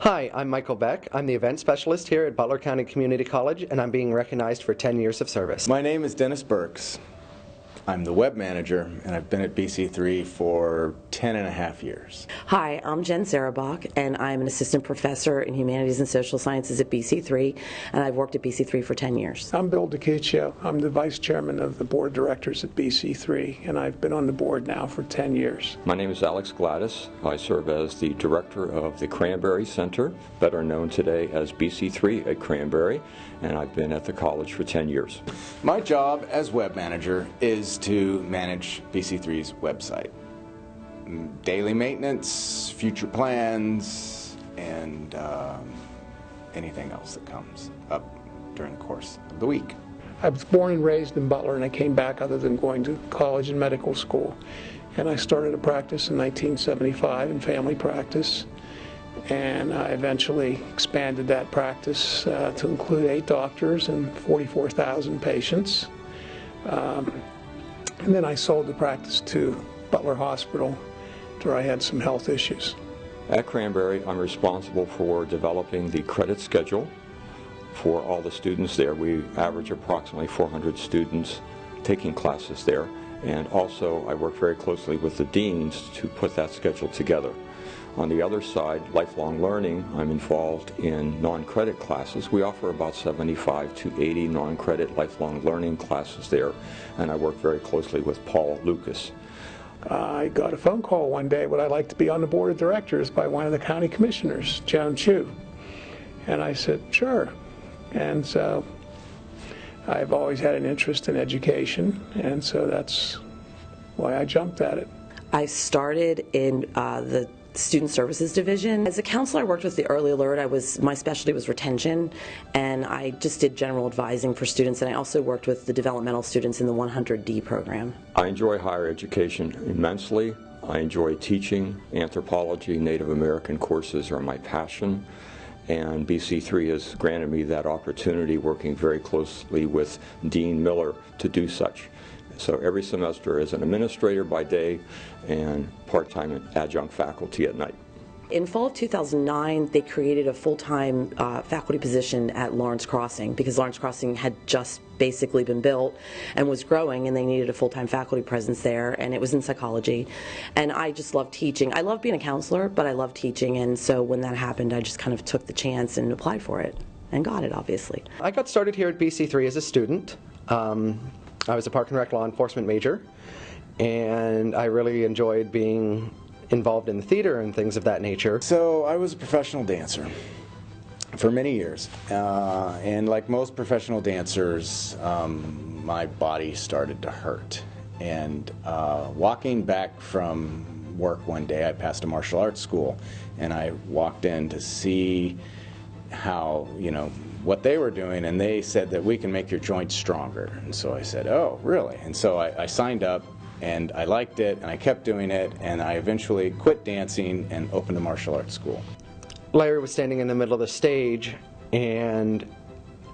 Hi, I'm Michael Beck. I'm the event specialist here at Butler County Community College, and I'm being recognized for 10 years of service. My name is Dennis Burks. I'm the web manager, and I've been at BC3 for 10.5 years. Hi, I'm Jen Sarabach, and I'm an assistant professor in humanities and social sciences at BC3, and I've worked at BC3 for 10 years. I'm Bill DiCuccio. I'm the vice chairman of the board of directors at BC3, and I've been on the board now for 10 years. My name is Alex Gladys. I serve as the director of the Cranberry Center, better known today as BC3 at Cranberry, and I've been at the college for 10 years. My job as web manager is to manage BC3's website. Daily maintenance, future plans, and anything else that comes up during the course of the week. I was born and raised in Butler, and I came back other than going to college and medical school. And I started a practice in 1975 in family practice. And I eventually expanded that practice to include 8 doctors and 44,000 patients. And then I sold the practice to Butler Hospital after I had some health issues. At Cranberry, I'm responsible for developing the credit schedule for all the students there. We average approximately 400 students taking classes there. And also, I work very closely with the deans to put that schedule together. On the other side, lifelong learning, I'm involved in non-credit classes. We offer about 75 to 80 non-credit lifelong learning classes there, and I work very closely with Paul Lucas. I got a phone call one day, would I like to be on the board of directors, by one of the county commissioners, Joan Chu. And I said, sure. And so I've always had an interest in education, and so that's why I jumped at it. I started in the Student Services Division. As a counselor, I worked with the Early Alert. My specialty was retention, and I just did general advising for students, and I also worked with the developmental students in the 100D program. I enjoy higher education immensely. I enjoy teaching. Anthropology, Native American courses are my passion, and BC3 has granted me that opportunity, working very closely with Dean Miller to do such. So every semester as an administrator by day and part-time adjunct faculty at night. In fall of 2009, they created a full-time faculty position at Lawrence Crossing because Lawrence Crossing had just basically been built and was growing, and they needed a full-time faculty presence there, and it was in psychology. And I just loved teaching. I love being a counselor, but I love teaching, and so when that happened, I just kind of took the chance and applied for it and got it, obviously. I got started here at BC3 as a student. I was a Park and Rec law enforcement major, and I really enjoyed being involved in the theater and things of that nature. So I was a professional dancer for many years, and like most professional dancers, my body started to hurt. And walking back from work one day, I passed a martial arts school, and I walked in to see how, what they were doing, and they said that we can make your joints stronger. And so I said, oh, really? And so I signed up, and I liked it, and I kept doing it, and I eventually quit dancing and opened a martial arts school. Larry was standing in the middle of the stage, and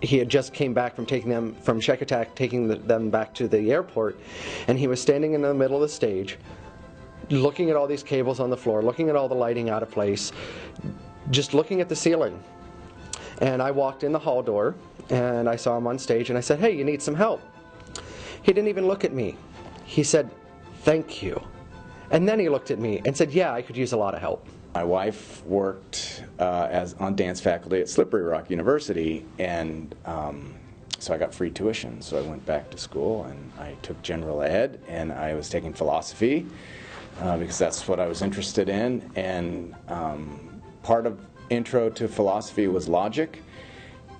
he had just came back from taking them from Shekatak, taking them back to the airport, and he was standing in the middle of the stage, looking at all these cables on the floor, looking at all the lighting out of place, just looking at the ceiling. And I walked in the hall door, and I saw him on stage, and I said, hey, you need some help? He didn't even look at me. He said, thank you. And then he looked at me and said, yeah, I could use a lot of help. My wife worked on dance faculty at Slippery Rock University, and so I got free tuition. So I went back to school, and I took general ed, and I was taking philosophy because that's what I was interested in. And part of intro to philosophy was logic,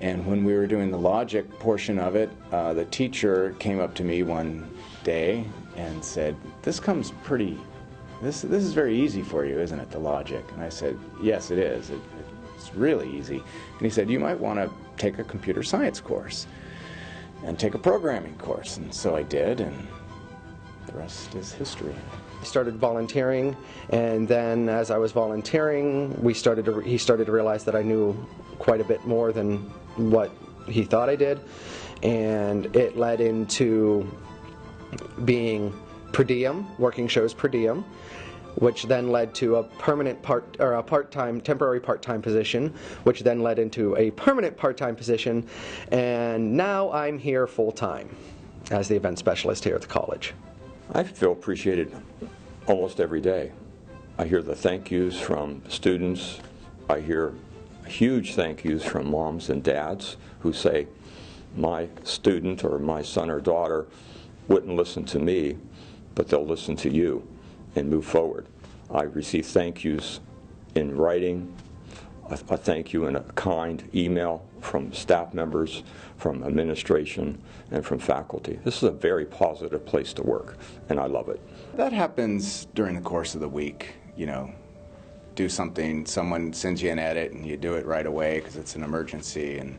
and when we were doing the logic portion of it, the teacher came up to me one day and said, this is very easy for you, isn't it, the logic? And I said, yes, it is. It's really easy. And he said, you might want to take a computer science course and take a programming course. And so I did, and the rest is history. I started volunteering, and then as I was volunteering, he started to realize that I knew quite a bit more than what he thought I did, and it led into being per diem, working shows per diem. which then led to a temporary part-time position, which then led into a permanent part-time position, and now I'm here full-time as the event specialist here at the college. I feel appreciated almost every day. I hear the thank yous from students. I hear huge thank yous from moms and dads who say, my student or my son or daughter wouldn't listen to me, but they'll listen to you and move forward. I receive thank yous in writing, a thank you in a kind email from staff members, from administration, and from faculty. This is a very positive place to work, and I love it. That happens during the course of the week, you know. Do something, someone sends you an edit and you do it right away because it's an emergency, and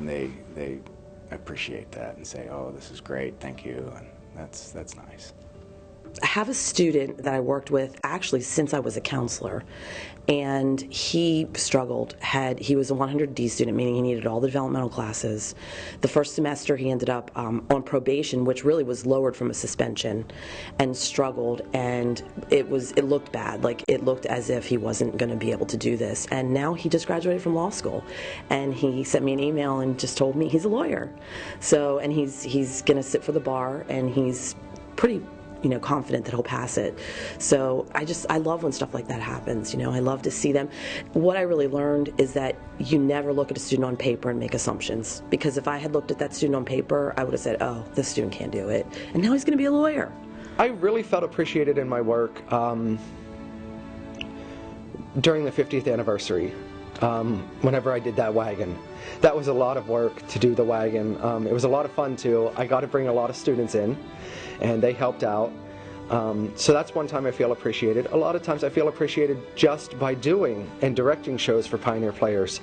they appreciate that and say, oh, this is great, thank you, and that's nice. I have a student that I worked with actually since I was a counselor, and he struggled. He was a 100D student, meaning he needed all the developmental classes. The first semester he ended up on probation, which really was lowered from a suspension, and struggled, and it looked bad. Like, it looked as if he wasn't going to be able to do this. And now he just graduated from law school, and he sent me an email and just told me he's a lawyer. So, and he's going to sit for the bar, and he's pretty confident that he'll pass it. So I love when stuff like that happens. I love to see them. What I really learned is that you never look at a student on paper and make assumptions, because if I had looked at that student on paper, I would have said, oh, this student can't do it, and now he's going to be a lawyer. I really felt appreciated in my work during the 50th anniversary. Whenever I did that wagon. That was a lot of work to do the wagon. It was a lot of fun too. I got to bring a lot of students in, and they helped out. So that's one time I feel appreciated. A lot of times I feel appreciated just by doing and directing shows for Pioneer Players,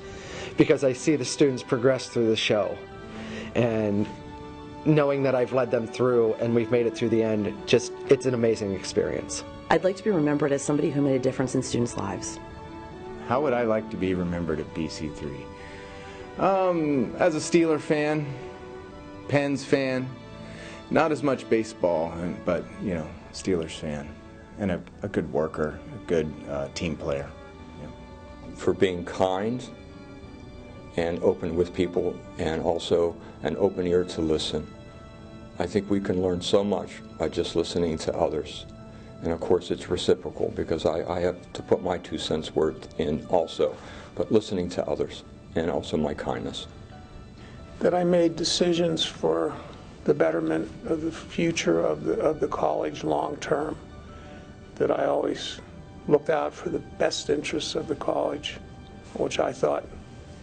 because I see the students progress through the show, and knowing that I've led them through and we've made it through the end, it's an amazing experience. I'd like to be remembered as somebody who made a difference in students' lives. How would I like to be remembered at BC3? As a Steeler fan, Pens fan, not as much baseball, but Steelers fan, and a good worker, a good team player. Yeah. For being kind and open with people, and also an open ear to listen. I think we can learn so much by just listening to others. And of course it's reciprocal, because I have to put my 2 cents worth in also, but listening to others, and also my kindness. That I made decisions for the betterment of the future of the college long term. That I always looked out for the best interests of the college, which I thought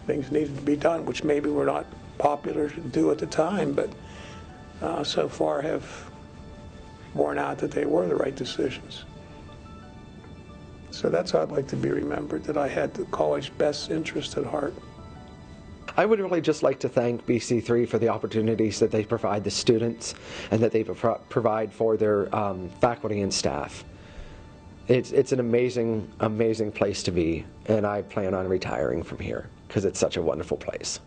things needed to be done, which maybe were not popular to do at the time, but so far have borne out that they were the right decisions. So that's how I'd like to be remembered, that I had the college's best interest at heart. I would really just like to thank BC3 for the opportunities that they provide the students and that they provide for their faculty and staff. It's an amazing, amazing place to be, and I plan on retiring from here because it's such a wonderful place.